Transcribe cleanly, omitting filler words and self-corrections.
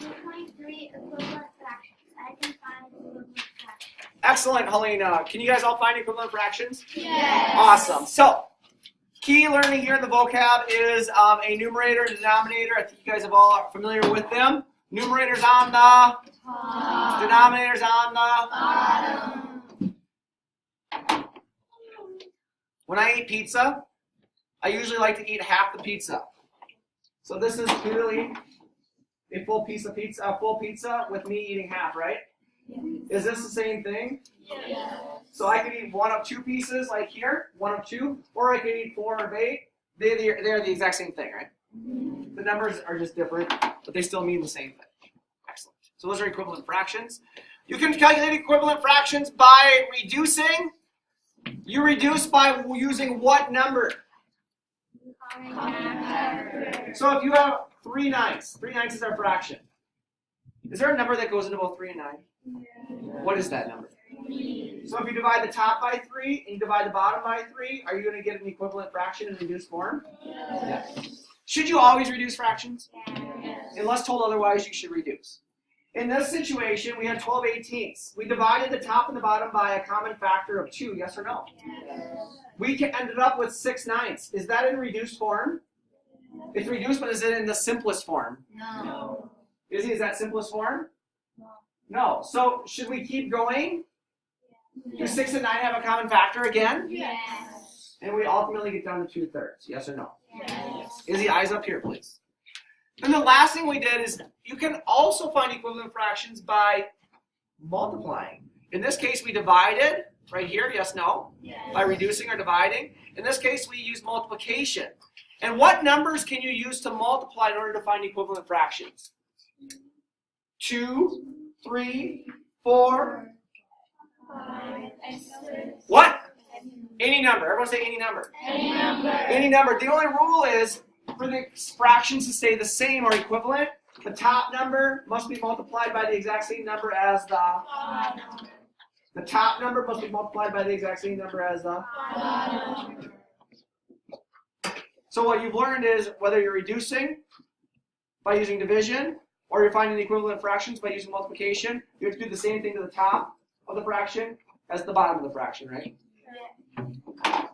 2.3 equivalent fractions. I can find equivalent fractions. Excellent, Helena. Can you guys all find equivalent fractions? Yes. Awesome. So, key learning here in the vocab is a numerator and denominator. I think you guys have all are familiar with them. Numerators on the Top. denominators on the Bottom. When I eat pizza, I usually like to eat half the pizza. So this is clearly a full piece of pizza, a full pizza with me eating half, right? Is this the same thing? Yes. So I could eat one of two pieces, like here, one of two, or I could eat 4 of 8. They're the exact same thing, right? The numbers are just different, but they still mean the same thing. Excellent. So those are equivalent fractions. You can calculate equivalent fractions by reducing. You reduce by using what number? So if you have 3 9ths, 3 9ths is our fraction. Is there a number that goes into both 3 and 9? What is that number? So if you divide the top by 3 and you divide the bottom by 3, are you going to get an equivalent fraction in reduced form? Yes. Should you always reduce fractions? Yes. Unless told otherwise, you should reduce. In this situation, we had 12/18. We divided the top and the bottom by a common factor of 2, yes or no? Yes. We ended up with 6 9ths. Is that in reduced form? It's reduced, but is it in the simplest form? No. Is that simplest form? No. So should we keep going? Do 6 and 9 have a common factor again? Yes. And we ultimately get down to 2/3, yes or no? Yes. Izzy, eyes up here, please. And the last thing we did is you can also find equivalent fractions by multiplying. In this case, we divided, right here, yes, no? Yes. By reducing or dividing. In this case, we use multiplication. And what numbers can you use to multiply in order to find equivalent fractions? 2, 3, 4. 5, 6. What? Any number. Everyone say any number. Any number. Any number. The only rule is for the fractions to stay the same or equivalent, the top number must be multiplied by the exact same number as the Bottom. the top number must be multiplied by the exact same number as the. Bottom. So what you've learned is whether you're reducing by using division or you're finding equivalent fractions by using multiplication, you have to do the same thing to the top of the fraction as the bottom of the fraction, right? Yes.